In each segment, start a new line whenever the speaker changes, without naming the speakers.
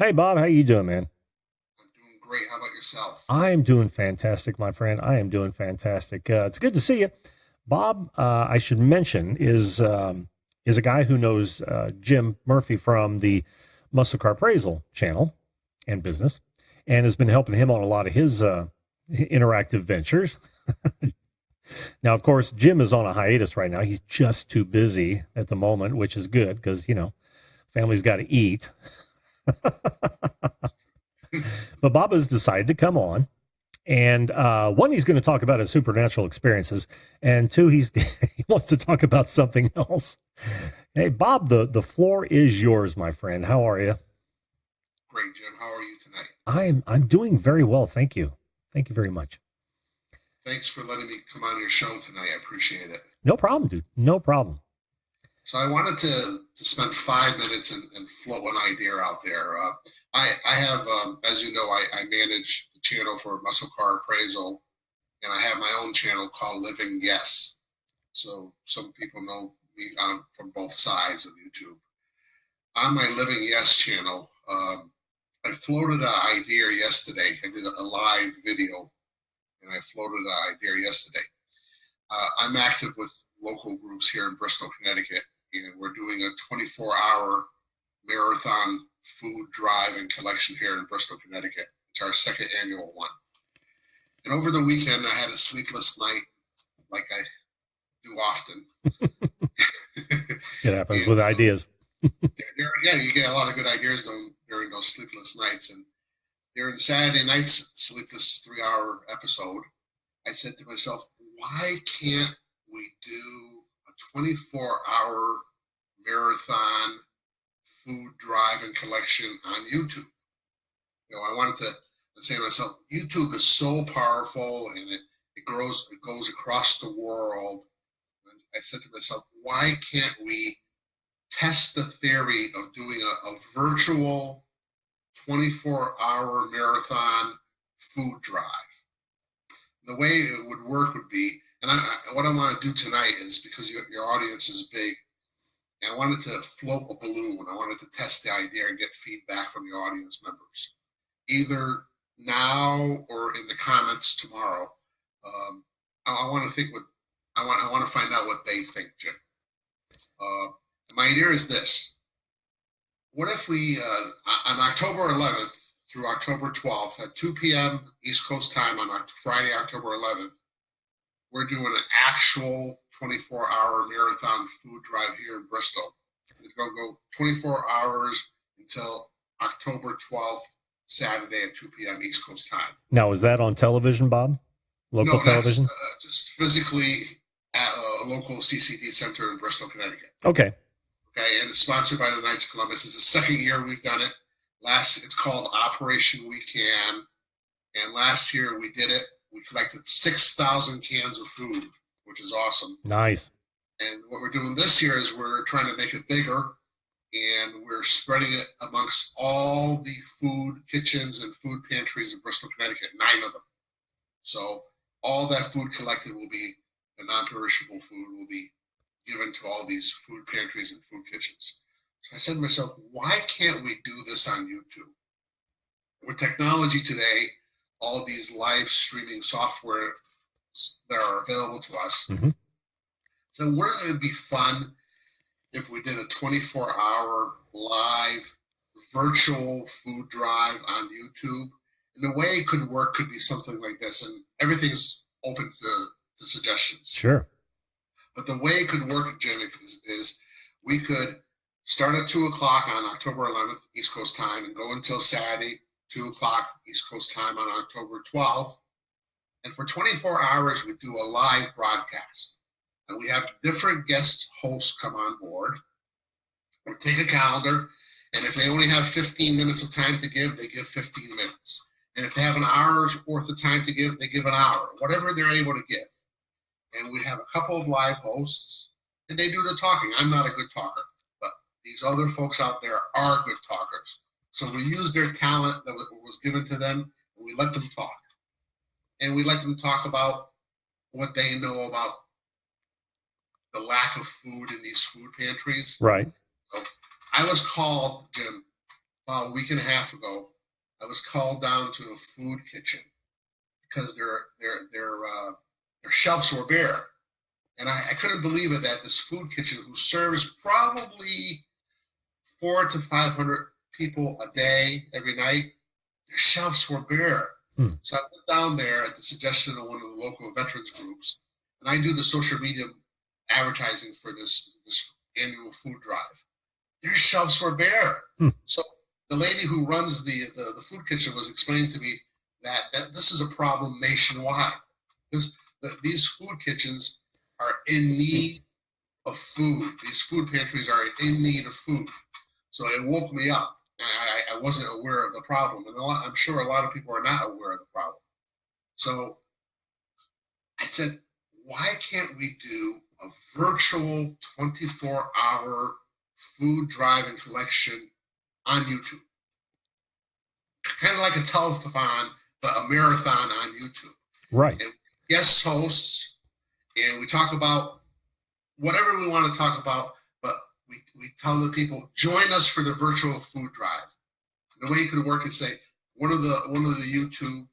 Hey Bob, how you doing, man?
I'm doing great. How about yourself?
I am doing fantastic, my friend. I am doing fantastic. It's good to see you, Bob. I should mention is a guy who knows Jim Murphy from the Muscle Car Appraisal channel and business, and has been helping him on a lot of his interactive ventures. Now, of course, Jim is on a hiatus right now. He's just too busy at the moment, which is good because family's got to eat. But Bob has decided to come on. And one, he's going to talk about his supernatural experiences, and two, he wants to talk about something else. Hey, Bob, the floor is yours, my friend. How are you?
Great, Jim. How are you tonight?
I'm doing very well, thank you. Thank you very much.
Thanks for letting me come on your show tonight. I appreciate it.
No problem, dude. No problem.
So I wanted to spend 5 minutes and float an idea out there. I have, as you know, I manage the channel for Muscle Car Appraisal, and I have my own channel called Living Yes. So some people know me from both sides of YouTube. On my Living Yes channel, I floated an idea yesterday. I did a live video, and I floated an idea yesterday. I'm active with local groups here in Bristol, Connecticut, and we're doing a 24-hour marathon food drive and collection here in Bristol, Connecticut. It's our second annual one. And over the weekend, I had a sleepless night, like I do often.
It happens
and
with ideas.
yeah, you get a lot of good ideas during those sleepless nights. And during Saturday night's sleepless 3-hour episode, I said to myself, why can't we do a 24-hour marathon food drive and collection on YouTube? I wanted to say to myself, YouTube is so powerful, and it goes across the world. And I said to myself, why can't we test the theory of doing a virtual 24-hour marathon food drive? The way it would work would be, and what I want to do tonight is, because your audience is big, and I wanted to float a balloon. I wanted to test the idea and get feedback from the audience members, either now or in the comments tomorrow. I want to think what I want to find out what they think, Jim. My idea is this: what if we, on October 11th through October 12th at 2 p.m. East Coast time on Friday, October 11th, we're doing an actual 24-hour marathon food drive here in Bristol. It's going to go 24 hours until October 12th, Saturday at 2 p.m. East Coast time.
Now, is that on television, Bob?
No,
Local
that's
television?
just physically at a local CCD center in Bristol, Connecticut.
Okay.
Okay, and it's sponsored by the Knights of Columbus. It's the second year we've done it. It's called Operation We Can, and last year we did it. We collected 6,000 cans of food, which is awesome.
Nice.
And what we're doing this year is we're trying to make it bigger, and we're spreading it amongst all the food kitchens and food pantries in Bristol, Connecticut, 9 of them. So all that food collected will be, the non-perishable food will be given to all these food pantries and food kitchens. So I said to myself, why can't we do this on YouTube? With technology today, all these live streaming software that are available to us.
Mm-hmm.
So wouldn't it be fun if we did a 24-hour live virtual food drive on YouTube? And the way it could work could be something like this, and everything's open to suggestions.
Sure.
But the way it could work, Jim, is we could start at 2 o'clock on October 11th, East Coast time, and go until Saturday, 2 o'clock East Coast time on October 12th. And for 24 hours, we do a live broadcast. And we have different guest hosts come on board. We take a calendar, and if they only have 15 minutes of time to give, they give 15 minutes. And if they have an hour's worth of time to give, they give an hour, whatever they're able to give. And we have a couple of live hosts, and they do the talking. I'm not a good talker, but these other folks out there are good talkers. So we use their talent that was given to them, and we let them talk. And we let them talk about what they know about the lack of food in these food pantries.
Right.
So I was called, Jim, about a week and a half ago, I was called down to a food kitchen because their shelves were bare. And I couldn't believe it that this food kitchen, who serves probably 400 to 500 people a day, every night, their shelves were bare. So I went down there at the suggestion of one of the local veterans groups, and I do the social media advertising for this annual food drive. Their shelves were bare. So the lady who runs the food kitchen was explaining to me that this is a problem nationwide. These food kitchens are in need of food. These food pantries are in need of food. So it woke me up. I wasn't aware of the problem. And I'm sure a lot of people are not aware of the problem. So I said, why can't we do a virtual 24-hour food drive and collection on YouTube? Kind of like a telethon, but a marathon on YouTube.
Right.
And guest hosts, and we talk about whatever we want to talk about, but we tell the people, join us for the virtual food drive. And the way it could work is say, one of the YouTube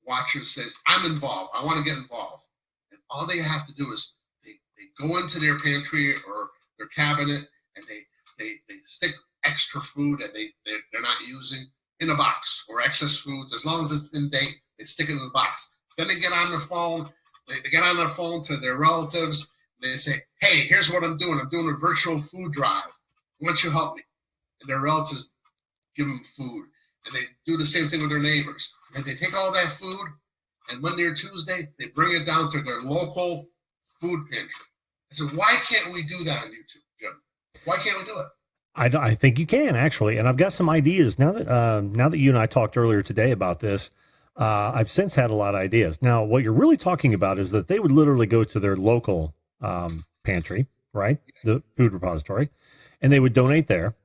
watchers says, I'm involved. I want to get involved. And all they have to do is they go into their pantry or their cabinet and they stick extra food that they're not using in a box, or excess foods. As long as it's in date, they stick it in the box. Then they get on their phone. They get on their phone to their relatives. They say, hey, here's what I'm doing. I'm doing a virtual food drive. Why don't you help me? And their relatives give them food. And they do the same thing with their neighbors. And they take all that food, and Monday or Tuesday, they bring it down to their local food pantry. I said, why can't we do that on YouTube, Jim? Why can't we do it?
I think you can, actually. And I've got some ideas. Now that you and I talked earlier today about this, I've since had a lot of ideas. Now, what you're really talking about is that they would literally go to their local pantry, right? The food repository, and they would donate there.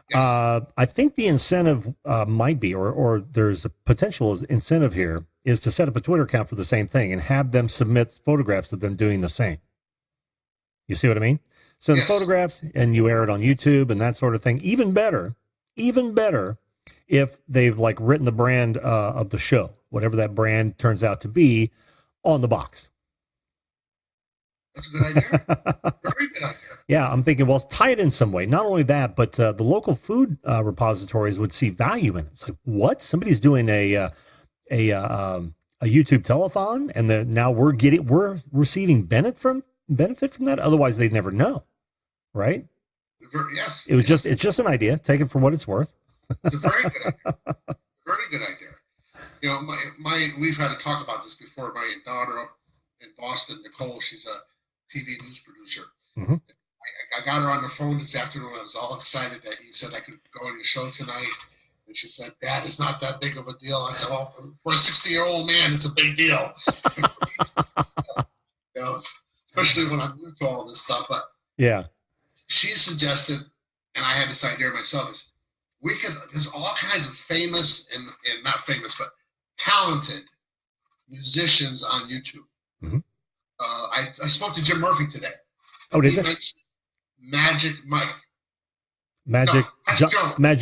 Yes. I think the incentive might be, or there's a potential incentive here, is to set up a Twitter account for the same thing and have them submit photographs of them doing the same. You see what I mean? Send yes. photographs and you air it on YouTube and that sort of thing. Even better if they've like written the brand of the show, whatever that brand turns out to be, on the box.
That's a good idea. Very good idea.
Yeah, I'm thinking, well, tie it in some way. Not only that, but the local food repositories would see value in it. It's like, what? Somebody's doing a YouTube telethon, and now we're receiving benefit from that. Otherwise, they'd never know, right?
Yes.
It's just an idea. Take it for what it's worth.
It's a very good idea. Very good idea. You know, we've had to talk about this before. My daughter up in Boston, Nicole, she's a TV news producer. Mm-hmm. I got her on the phone this afternoon. I was all excited that he said I could go on your show tonight. And she said, Dad, it's not that big of a deal. I said, well, for a 60-year-old man, it's a big deal. You know, especially when I'm new to all this stuff. But
yeah,
she suggested, and I had this idea myself, is there's all kinds of famous and not famous, but talented musicians on YouTube. Mm-hmm. I spoke to Jim Murphy today.
Oh, did you?
Magic Mike.
Magic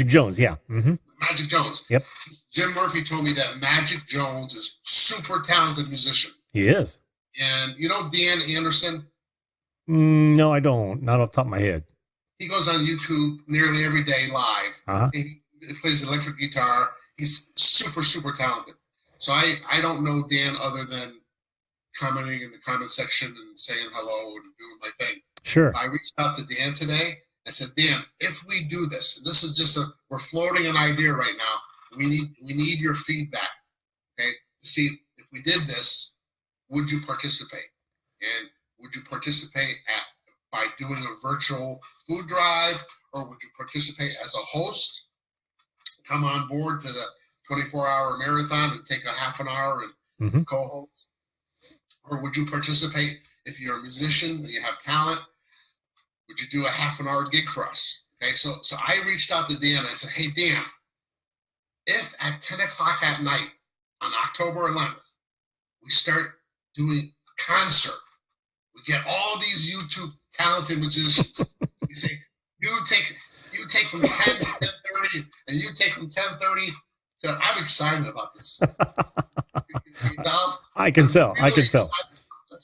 Jones, yeah. Mm-hmm.
Magic Jones.
Yep.
Jim Murphy told me that Magic Jones is super talented musician.
He is.
And you know Dan Anderson?
No, I don't. Not off the top of my head.
He goes on YouTube nearly every day live.
Uh-huh.
He plays electric guitar. He's super, super talented. So I don't know Dan other than commenting in the comment section and saying hello and doing my thing.
Sure.
I reached out to Dan today. I said, Dan, if we do this, and this is just we're floating an idea right now. We need your feedback, okay, to see if we did this, would you participate? And would you participate by doing a virtual food drive, or would you participate as a host, come on board to the 24-hour marathon and take a half an hour and mm-hmm. co-host? Or would you participate if you're a musician and you have talent? Would you do a half an hour gig for us? Okay, so I reached out to Dan and I said, hey, Dan, if at 10 o'clock at night on October 11th, we start doing a concert, we get all these YouTube talented musicians, we say, you take from 10 to 10:30, and you take from 10:30 to. I'm excited about this.
I can tell.
Really
I can tell.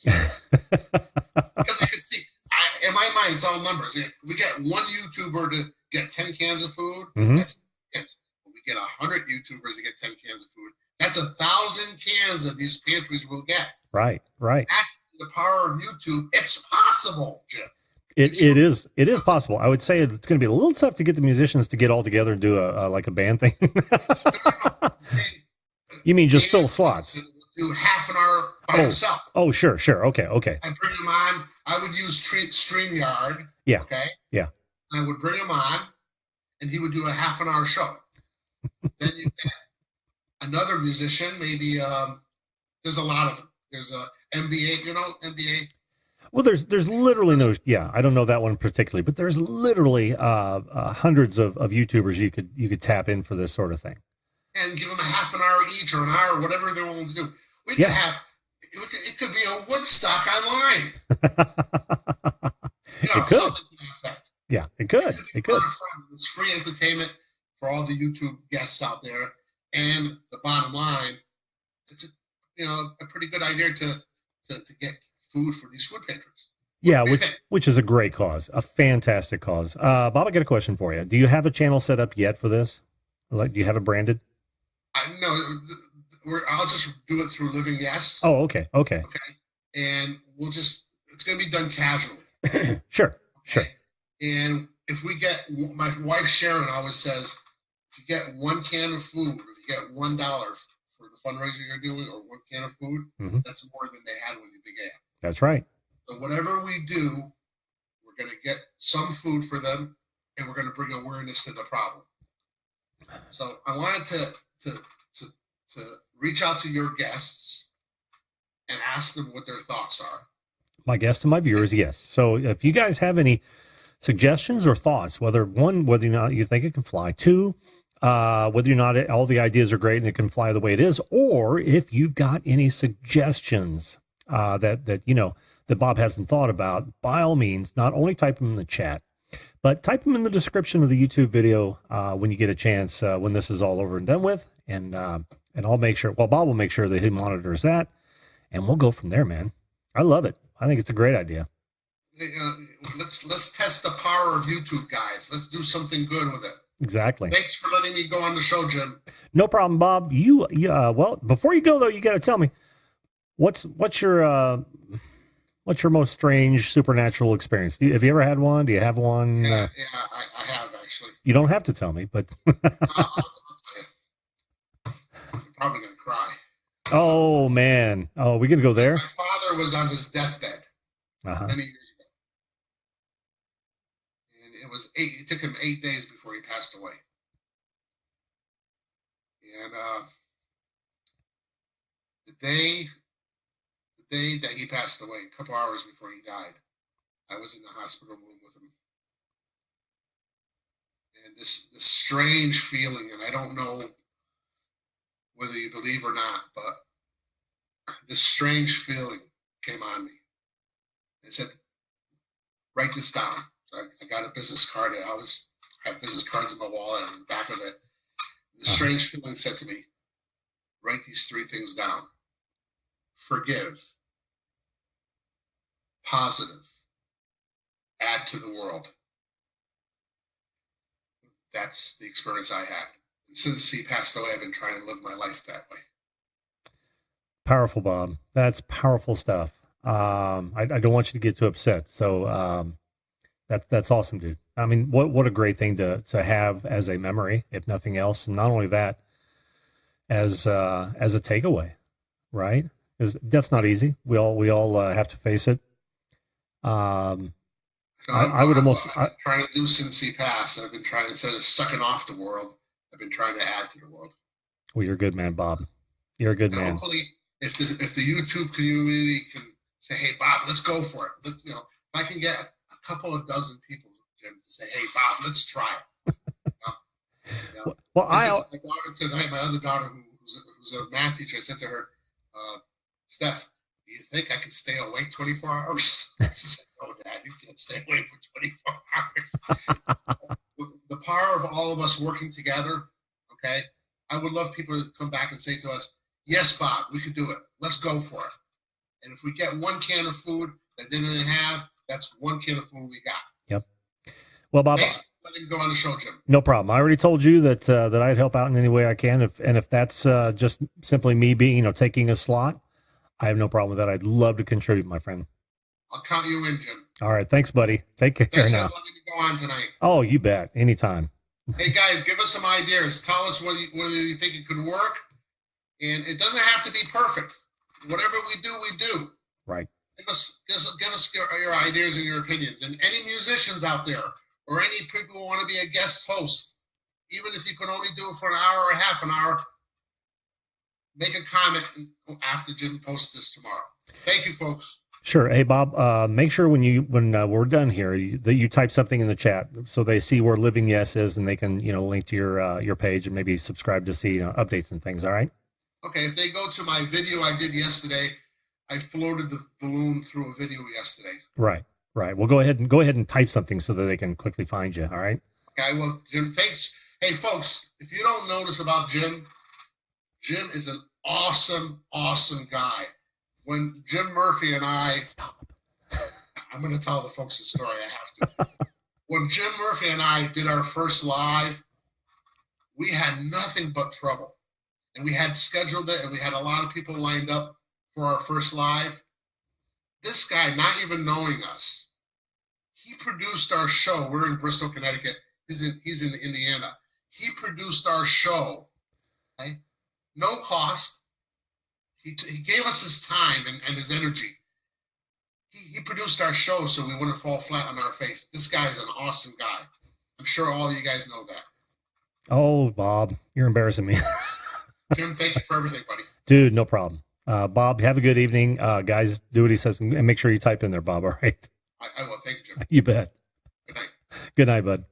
Because I could see, in my mind, it's all numbers. We get one YouTuber to get 10 cans of food.
Mhm.
That's it. We get 100 YouTubers to get 10 cans of food. That's 1,000 cans that these pantries will get.
Right.
Actually, the power of YouTube, it's possible, Jim.
It is possible. I would say it's going to be a little tough to get the musicians to get all together and do a like a band thing. You mean just fill slots?
Do half an hour by himself.
Oh, sure. Okay.
I bring him on. I would use StreamYard.
Yeah.
Okay.
Yeah.
And I would bring him on, and he would do a half an hour show. Then you get another musician, maybe. There's a lot of them. There's a NBA. You know NBA.
Well, there's literally no. Yeah, I don't know that one particularly, but there's literally hundreds of YouTubers you could tap in for this sort of thing.
And give them a half an hour each or an hour, whatever they're willing to do. We could have. It could be a Woodstock online.
It could.
Something to that effect.
Yeah, it could. It could.
It's free entertainment for all the YouTube guests out there, and the bottom line, it's a pretty good idea to get food for these food patrons.
Yeah, which is a great cause, a fantastic cause. Bob, I got a question for you. Do you have a channel set up yet for this? Like, do you have it branded?
I'll just do it through Living Yes.
Oh, okay.
And it's going to be done casually.
Sure.
And if we get, my wife Sharon always says, if you get one can of food, if you get $1 for the fundraiser you're doing, or one can of food, that's more than they had when you began.
That's right.
So whatever we do, we're going to get some food for them, and we're going to bring awareness to the problem. So I wanted to reach out to your guests and ask them what their thoughts are.
My guests and my viewers, yes. So if you guys have any suggestions or thoughts, whether or not you think it can fly, two, whether or not all the ideas are great and it can fly the way it is, or if you've got any suggestions that Bob hasn't thought about, by all means, not only type them in the chat, but type them in the description of the YouTube video when you get a chance, when this is all over and done with, and I'll make sure. Well, Bob will make sure that he monitors that, and we'll go from there, man. I love it. I think it's a great idea.
Let's test the power of YouTube, guys. Let's do something good with it.
Exactly.
Thanks for letting me go on the show, Jim.
No problem, Bob. Well, before you go though, you got to tell me what's your most strange supernatural experience? Have you ever had one? Do you have one?
Yeah, I have actually.
You don't have to tell me, but
I'll tell you. I'm probably gonna cry.
Oh man! Oh, we gonna go there?
My father was on his deathbed many years ago, and it took him 8 days before he passed away. And the day that he passed away, a couple hours before he died, I was in the hospital room with him. And this strange feeling, and I don't know whether you believe or not, but this strange feeling came on me. It said, write this down. So I got a business card. I always have business cards in my wallet, and in the back of it, the strange feeling said to me, write these 3 things down. Forgive. Positive. Add to the world. That's the experience I had. And since he passed away, I've been trying to live my life that way.
Powerful, Bob. That's powerful stuff. I don't want you to get too upset. So that's awesome, dude. I mean, what a great thing to have as a memory, if nothing else. And not only that, as a takeaway, right? Because death's not easy. We all have to face it. I would almost.
I've been trying to do since he passed. I've been trying, instead of sucking off the world, I've been trying to add to the world.
Well, you're a good man, Bob. You're a good man.
Hopefully, if the YouTube community can say, "Hey, Bob, let's go for it." If I can get a couple of dozen people, Jim, to say, "Hey, Bob, let's try it."
Well,
my daughter tonight, my other daughter, who's a math teacher, I said to her, Steph, do you think I can stay awake 24 hours? She said, no, Dad, you can't stay awake for 24 hours. all of us working together, okay, I would love people to come back and say to us, yes, Bob, we could do it. Let's go for it. And if we get one can of food that they didn't have, that's one can of food we got.
Yep. Well, Bob,
thanks for letting me go on the show, Jim.
No problem. I already told you that that I'd help out in any way I can. If that's just simply me being, taking a slot, I have no problem with that. I'd love to contribute, my friend.
I'll count you in, Jim.
All right. Thanks, buddy. Take care
Thanks
now.
for letting me go on tonight.
Oh, you bet. Anytime.
Hey, guys, give us some ideas. Tell us whether you think it could work. And it doesn't have to be perfect. Whatever we do.
Right.
Give us your ideas and your opinions. And any musicians out there or any people who want to be a guest host, even if you can only do it for an hour or half an hour, make a comment after Jim posts this tomorrow. Thank you, folks.
Sure. Hey, Bob, make sure when we're done here that you type something in the chat so they see where Living Yes is and they can, link to your page and maybe subscribe to see updates and things. All right.
Okay. If they go to my video I did yesterday, I floated the balloon through a video yesterday.
Right. Well, go ahead and type something so that they can quickly find you. All right.
Okay. Well, Jim, thanks. Hey, folks, if you don't notice about Jim is an awesome, awesome guy. When Jim Murphy and I, I'm going to tell the folks the story. I have to. When Jim Murphy and I did our first live, we had nothing but trouble. And we had scheduled it, and we had a lot of people lined up for our first live. This guy, not even knowing us, he produced our show. We're in Bristol, Connecticut. He's in Indiana. He produced our show. Okay? No cost. He gave us his time and his energy. He produced our show so we wouldn't fall flat on our face. This guy is an awesome guy. I'm sure all of you guys know that.
Oh, Bob, you're embarrassing me.
Jim, thank you for everything, buddy.
Dude, no problem. Bob, have a good evening. Guys, do what he says and make sure you type in there, Bob. All right.
I will. Thank you, Jim.
You bet.
Good night.
Good night, bud.